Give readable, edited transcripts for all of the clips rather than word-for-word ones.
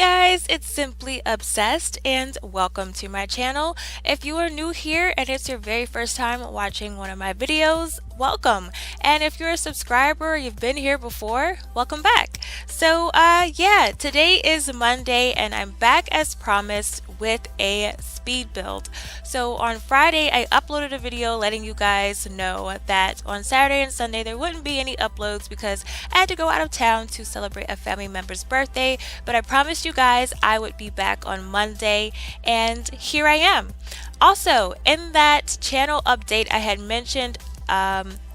guys, it's Simply Obsessed and welcome to my channel. If you are new here and it's your very first time watching one of my videos, welcome. And if you're a subscriber or you've been here before, welcome back. So yeah, today is Monday and I'm back as promised with a speed build. So on Friday I uploaded a video letting you guys know that on Saturday and Sunday there wouldn't be any uploads because I had to go out of town to celebrate a family member's birthday, but I promised you guys I would be back on Monday, and here I am. Also, in that channel update I had mentioned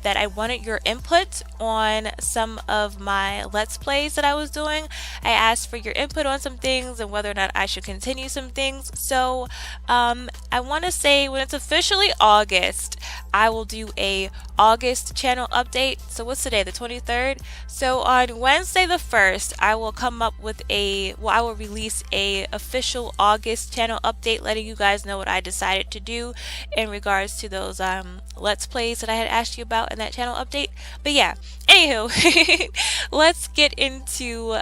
that I wanted your input on some of my Let's Plays that I was doing. I asked for your input on some things and whether or not I should continue some things. So I want to say when it's officially August, I will do a August channel update. So what's today, the 23rd? So on Wednesday the 1st, I will come up with I will release a official August channel update letting you guys know what I decided to do in regards to those Let's Plays that I had asked you about in that channel update. But yeah, anywho, let's get into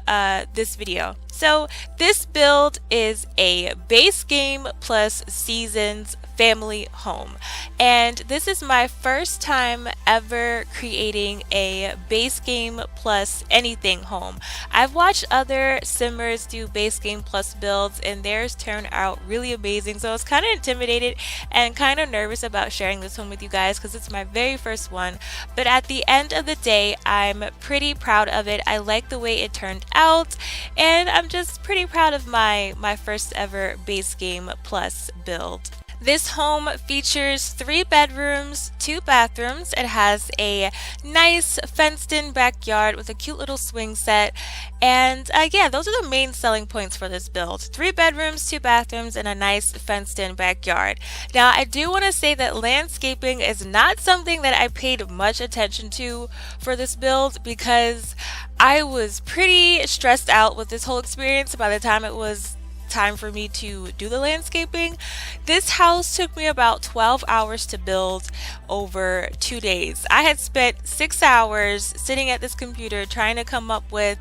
this video. So this build is a base game plus seasons family home, and this is my first time ever creating a base game plus anything home. I've watched other simmers do base game plus builds and theirs turn out really amazing, so I was kind of intimidated and kind of nervous about sharing this one with you guys because it's my very first one. But at the end of the day, I'm pretty proud of it. I like the way it turned out, and I'm just pretty proud of my first ever base game plus build. This home features 3 bedrooms, 2 bathrooms. It has a nice fenced-in backyard with a cute little swing set. And yeah, those are the main selling points for this build. 3 bedrooms, 2 bathrooms, and a nice fenced-in backyard. Now, I do want to say that landscaping is not something that I paid much attention to for this build because I was pretty stressed out with this whole experience by the time it was time for me to do the landscaping. This house took me about 12 hours to build over 2 days. I had spent 6 hours sitting at this computer trying to come up with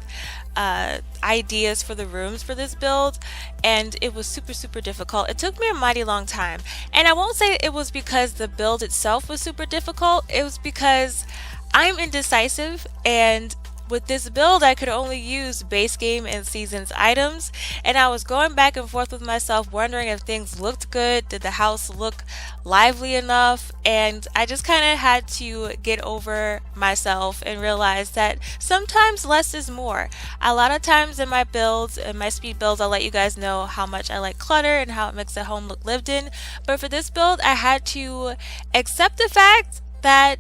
ideas for the rooms for this build, and it was super difficult. It took me a mighty long time, and I won't say it was because the build itself was super difficult. It was because I'm indecisive, and with this build, I could only use base game and seasons items, and I was going back and forth with myself wondering if things looked good, did the house look lively enough, and I just kind of had to get over myself and realize that sometimes less is more. A lot of times in my builds, in my speed builds, I'll let you guys know how much I like clutter and how it makes the home look lived in, but for this build, I had to accept the fact that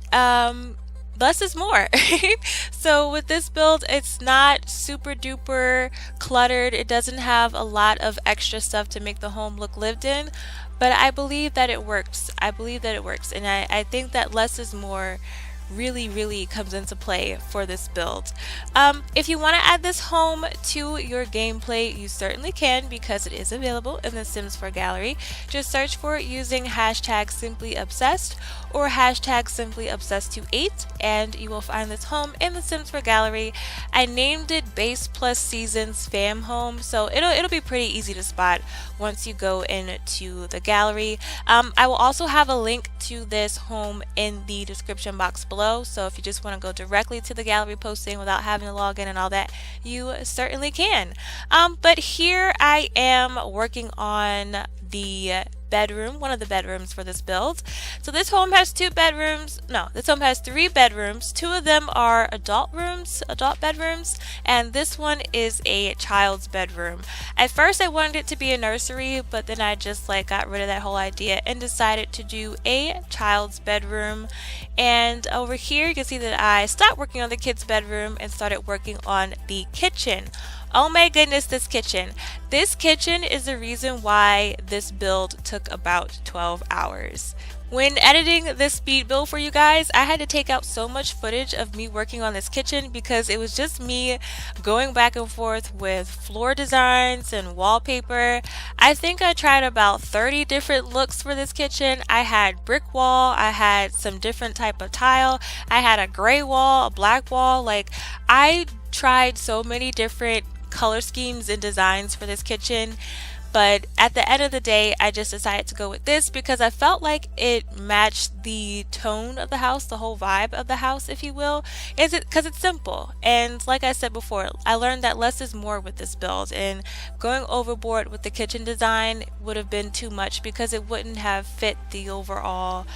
less is more. So with this build, it's not super duper cluttered. It doesn't have a lot of extra stuff to make the home look lived in, but I believe that it works. I believe that it works, and I think that less is more really comes into play for this build. If you want to add this home to your gameplay, you certainly can because it is available in the Sims 4 gallery. Just search for it using hashtag SimplyObsessed or hashtag SimplyObsessed28 and you will find this home in the Sims 4 gallery. I named it Base Plus Seasons Fam Home, so it'll be pretty easy to spot once you go into the gallery. I will also have a link to this home in the description box below, so if you just want to go directly to the gallery posting without having to log in and all that, you certainly can. But here I am working on the bedroom, one of the bedrooms for this build. So this home has 3 bedrooms. 2 of them are adult bedrooms, and this one is a child's bedroom. At first I wanted it to be a nursery, but then I just got rid of that whole idea and decided to do a child's bedroom. And over here you can see that I stopped working on the kids' bedroom and started working on the kitchen. Oh my goodness, this kitchen. This kitchen is the reason why this build took about 12 hours. When editing this speed build for you guys, I had to take out so much footage of me working on this kitchen because it was just me going back and forth with floor designs and wallpaper. I think I tried about 30 different looks for this kitchen. I had brick wall, I had some different type of tile, I had a gray wall, a black wall. I tried so many different color schemes and designs for this kitchen. But at the end of the day, I just decided to go with this because I felt like it matched the tone of the house, the whole vibe of the house, if you will. Is it because it's simple? And like I said before, I learned that less is more with this build, and going overboard with the kitchen design would have been too much because it wouldn't have fit the overall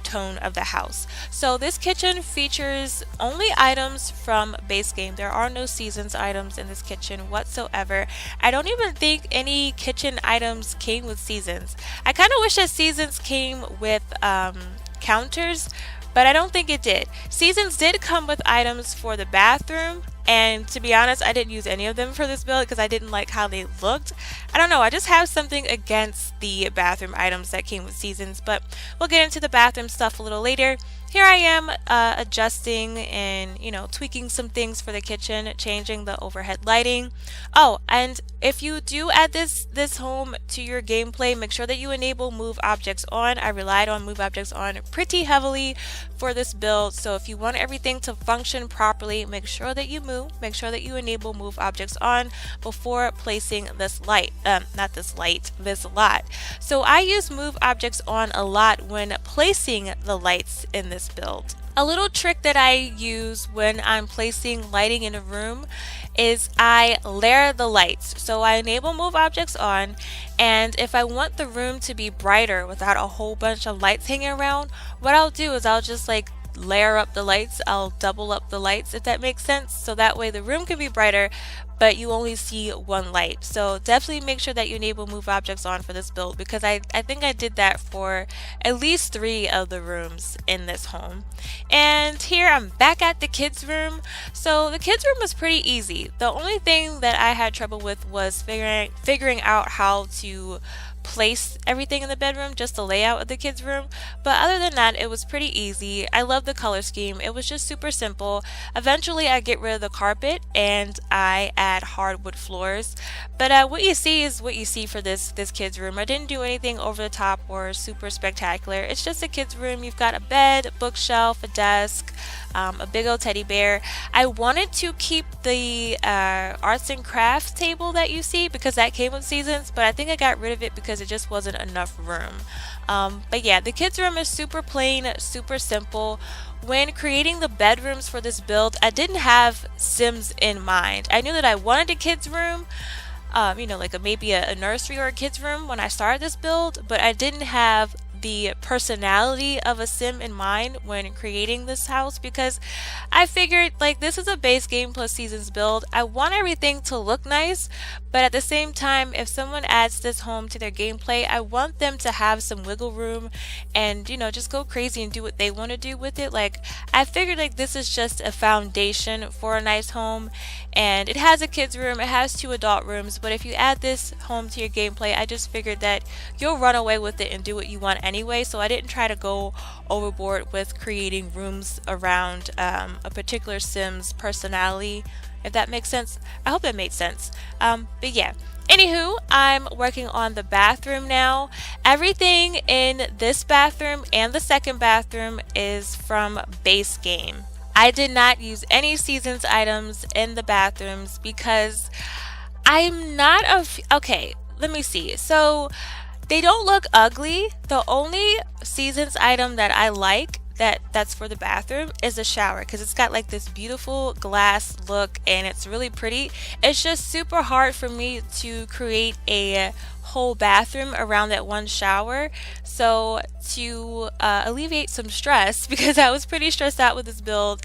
tone of the house. So this kitchen features only items from base game. There are no seasons items in this kitchen whatsoever. I don't even think any kitchen items came with seasons. I kind of wish that seasons came with counters, but I don't think it did. Seasons did come with items for the bathroom, and to be honest, I didn't use any of them for this build because I didn't like how they looked. I don't know, I just have something against the bathroom items that came with seasons, but we'll get into the bathroom stuff a little later. Here I am adjusting and, tweaking some things for the kitchen, changing the overhead lighting. Oh, and if you do add this home to your gameplay, make sure that you enable move objects on. I relied on move objects on pretty heavily for this build, so if you want everything to function properly, make sure that you enable move objects on before placing this lot. So I use move objects on a lot when placing the lights in this build. A little trick that I use when I'm placing lighting in a room is I layer the lights. So I enable move objects on, and if I want the room to be brighter without a whole bunch of lights hanging around, what I'll do is I'll just layer up the lights. I'll double up the lights, if that makes sense, so that way the room can be brighter but you only see one light. So definitely make sure that you enable move objects on for this build, because I think I did that for at least 3 of the rooms in this home. And here I'm back at the kids room. So the kids room was pretty easy. The only thing that I had trouble with was figuring out how to place everything in the bedroom, just the layout of the kids room. But other than that, it was pretty easy. I love the color scheme. It was just super simple. Eventually I get rid of the carpet and I add hardwood floors, but what you see is what you see for this kids room. I didn't do anything over the top or super spectacular. It's just a kids room. You've got a bed, a bookshelf, a desk, a big old teddy bear. I wanted to keep the arts and crafts table that you see because that came with seasons, but I think I got rid of it because it just wasn't enough room. But yeah, the kids room is super plain, super simple. When creating the bedrooms for this build, I didn't have Sims in mind. I knew that I wanted a kids room, like maybe a nursery or a kids room when I started this build, but I didn't have the personality of a sim in mind when creating this house, because I figured this is a base game plus seasons build. I want everything to look nice, but at the same time, if someone adds this home to their gameplay, I want them to have some wiggle room and just go crazy and do what they want to do with it. I figured this is just a foundation for a nice home, and it has a kids room, it has 2 adult rooms, but if you add this home to your gameplay, I just figured that you'll run away with it and do what you want anyway. So I didn't try to go overboard with creating rooms around a particular Sim's personality, if that makes sense. I hope it made sense. But yeah, anywho, I'm working on the bathroom now. Everything in this bathroom and the second bathroom is from base game. I did not use any seasons items in the bathrooms because I'm not okay, let me see. So they don't look ugly. The only seasons item that I like that's for the bathroom is the shower, because it's got this beautiful glass look and it's really pretty. It's just super hard for me to create a whole bathroom around that one shower. So to alleviate some stress, because I was pretty stressed out with this build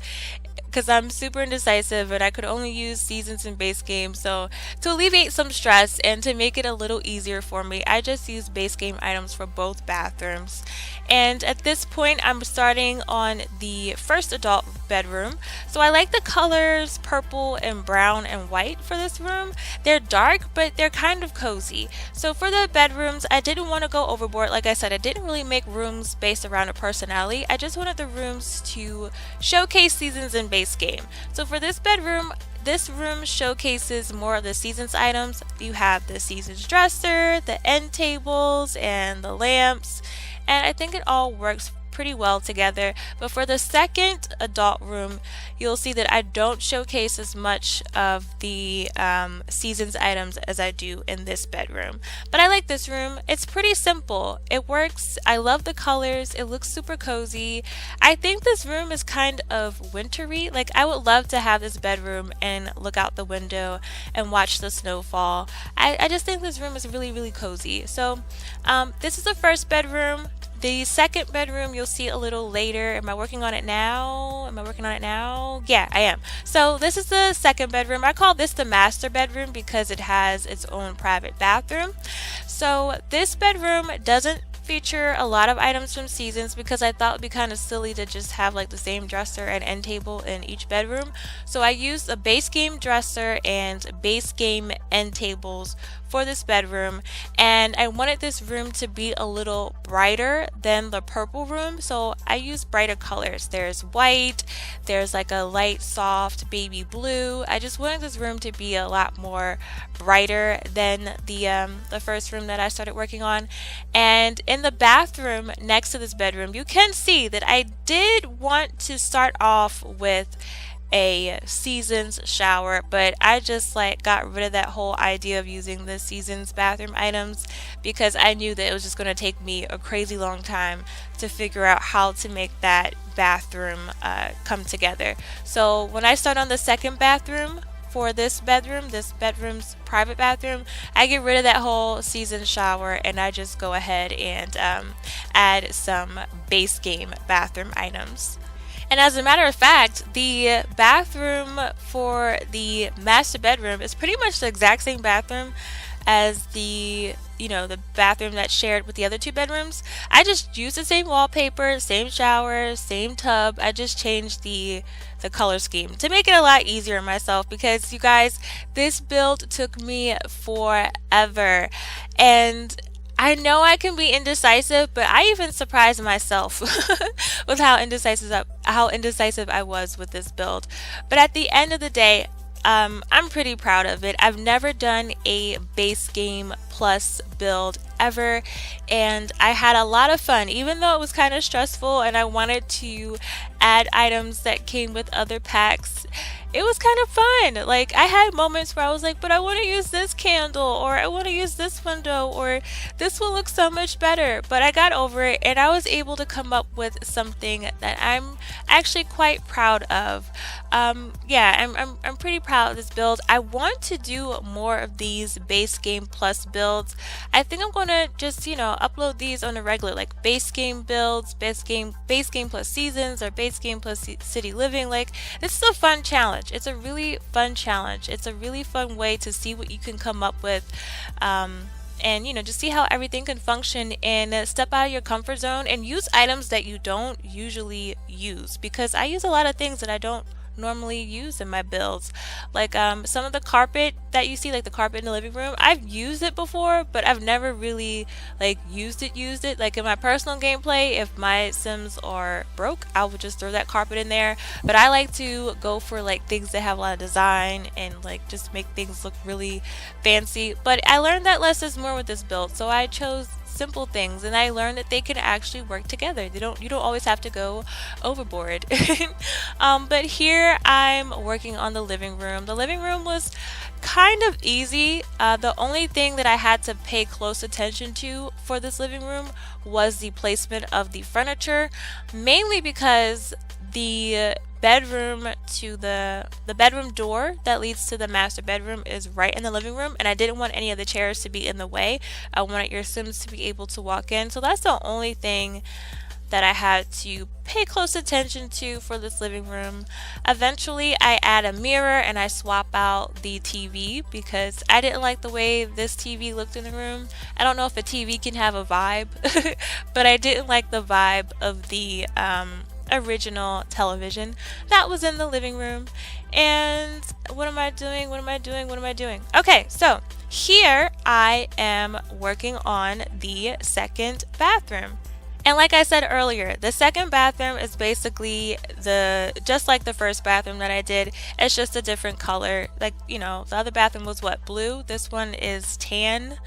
because I'm super indecisive and I could only use seasons in base game, so to alleviate some stress and to make it a little easier for me, I just use base game items for both bathrooms. And at this point, I'm starting on the first adult bedroom. So I like the colors purple and brown and white for this room. They're dark, but they're kind of cozy. So for the bedrooms, I didn't want to go overboard. Like I said, I didn't really make rooms based around a personality. I just wanted the rooms to showcase seasons in base game. So for this bedroom, this room showcases more of the seasons items. You have the seasons dresser, the end tables, and the lamps. And I think it all works pretty well together. But for the second adult room, you'll see that I don't showcase as much of the seasons items as I do in this bedroom. But I like this room. It's pretty simple. It works. I love the colors. It looks super cozy. I think this room is kind of wintry. Like, I would love to have this bedroom and look out the window and watch the snowfall. I just think this room is really, really cozy. So this is the first bedroom. The second bedroom you'll see a little later. Am I working on it now? Am I working on it now? Yeah, I am. So this is the second bedroom. I call this the master bedroom because it has its own private bathroom. So this bedroom doesn't feature a lot of items from seasons because I thought it would be kind of silly to just have like the same dresser and end table in each bedroom. So I used a base game dresser and base game end tables for this bedroom, and I wanted this room to be a little brighter than the purple room, so I used brighter colors. There's white, there's like a light soft baby blue. I just wanted this room to be a lot more brighter than the first room that I started working on. And in the bathroom next to this bedroom, you can see that I did want to start off with a seasons shower, but I just like got rid of that whole idea of using the seasons bathroom items because I knew that it was just going to take me a crazy long time to figure out how to make that bathroom come together. So when I start on the second bathroom for this bedroom's private bathroom, I get rid of that whole season shower and I just go ahead and add some base game bathroom items. And as a matter of fact, the bathroom for the master bedroom is pretty much the exact same bathroom as the bathroom that's shared with the other two bedrooms. I just used the same wallpaper, same shower, same tub. I just changed the color scheme to make it a lot easier on myself because, you guys, this build took me forever. And I know I can be indecisive, but I even surprised myself with how indecisive I was with this build. But at the end of the day, I'm pretty proud of it. I've never done a base game plus build ever, and I had a lot of fun, even though it was kind of stressful and I wanted to add items that came with other packs. It was kind of fun. Like, I had moments where I was like, but I want to use this candle, or I want to use this window, or this will look so much better. But I got over it and I was able to come up with something that I'm actually quite proud of. Yeah, I'm pretty proud of this build. I want to do more of these base game plus builds. I think I'm going to just, upload these on a regular, like base game builds, base game plus seasons, or base game plus city living. Like, this is a fun challenge. It's a really fun challenge. It's a really fun way to see what you can come up with, and just see how everything can function, and step out of your comfort zone and use items that you don't usually use, because I use a lot of things that I don't normally use in my builds. Like some of the carpet that you see, like the carpet in the living room, I've used it before, but I've never really used it. Like in my personal gameplay, if my Sims are broke, I would just throw that carpet in there. But I like to go for things that have a lot of design and just make things look really fancy. But I learned that less is more with this build, so I chose simple things, and I learned that they can actually work together. You don't always have to go overboard. But here I'm working on the living room. The living room was kind of easy. The only thing that I had to pay close attention to for this living room was the placement of the furniture, mainly because the bedroom to the bedroom door that leads to the master bedroom is right in the living room, and I didn't want any of the chairs to be in the way. I wanted your Sims to be able to walk in, so that's the only thing that I had to pay close attention to for this living room. Eventually I add a mirror and I swap out the TV because I didn't like the way this TV looked in the room. I don't know if a TV can have a vibe but I didn't like the vibe of the original television that was in the living room. And what am I doing? Okay, so here I am working on the second bathroom. And like I said earlier, the second bathroom is basically just like the first bathroom that I did. It's just a different color. The other bathroom was what, blue? This one is tan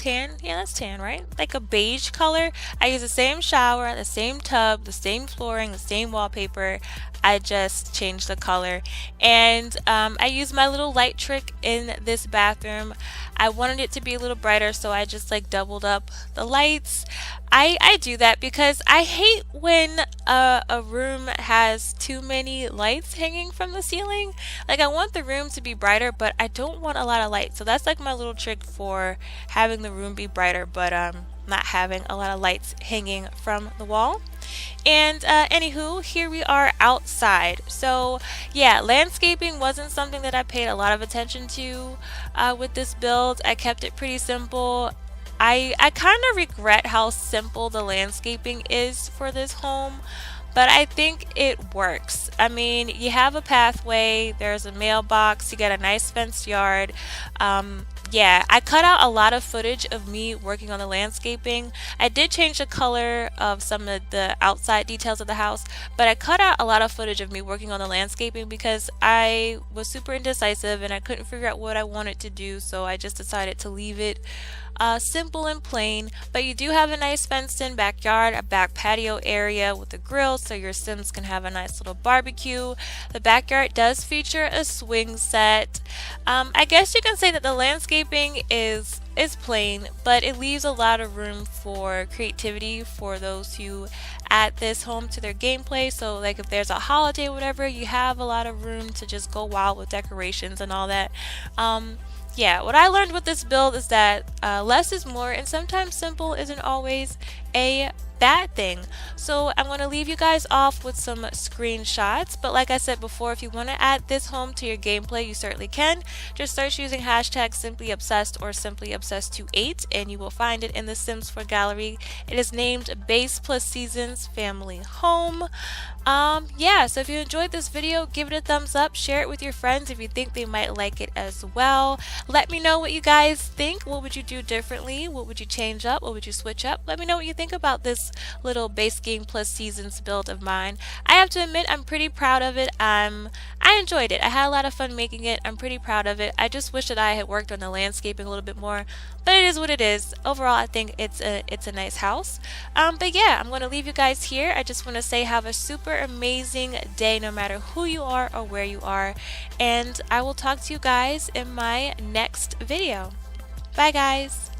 tan. Yeah, that's tan, right? Like a beige color. I use the same shower, the same tub, the same flooring, the same wallpaper. I just changed the color. And I used my little light trick in this bathroom. I wanted it to be a little brighter, so I just like doubled up the lights. I do that because I hate when a room has too many lights hanging from the ceiling. Like I want the room to be brighter, but I don't want a lot of light. So that's like my little trick for having the room be brighter, but not having a lot of lights hanging from the wall. And anywho, here we are outside. So yeah, landscaping wasn't something that I paid a lot of attention to with this build. I kept it pretty simple. I kind of regret how simple the landscaping is for this home, but I think it works. I mean, you have a pathway, there's a mailbox, you got a nice fenced yard. Yeah, I cut out a lot of footage of me working on the landscaping. I did change the color of some of the outside details of the house, but I cut out a lot of footage of me working on the landscaping because I was super indecisive and I couldn't figure out what I wanted to do, so I just decided to leave it simple and plain. But you do have a nice fenced in backyard, a back patio area with a grill so your Sims can have a nice little barbecue. The backyard does feature a swing set. I guess you can say that the landscaping is plain, but it leaves a lot of room for creativity for those who add this home to their gameplay. So like if there's a holiday or whatever, you have a lot of room to just go wild with decorations and all that. Yeah, what I learned with this build is that less is more, and sometimes simple isn't always a bad thing. So I'm going to leave you guys off with some screenshots, but like I said before, if you want to add this home to your gameplay, you certainly can. Just search using hashtag SimplyObsessed or SimplyObsessed28 and you will find it in the Sims 4 gallery. It is named Base Plus Seasons Family Home. Yeah, so if you enjoyed this video, give it a thumbs up, share it with your friends if you think they might like it as well. Let me know what you guys think. What would you do differently? What would you change up? What would you switch up? Let me know what you think about this little base game plus seasons build of mine. I have to admit, I'm pretty proud of it. I enjoyed it. I had a lot of fun making it. I'm pretty proud of it. I just wish that I had worked on the landscaping a little bit more, but it is what it is. Overall, I think it's a nice house. But yeah, I'm going to leave you guys here. I just want to say have a super amazing day no matter who you are or where you are, and I will talk to you guys in my next video. Bye guys.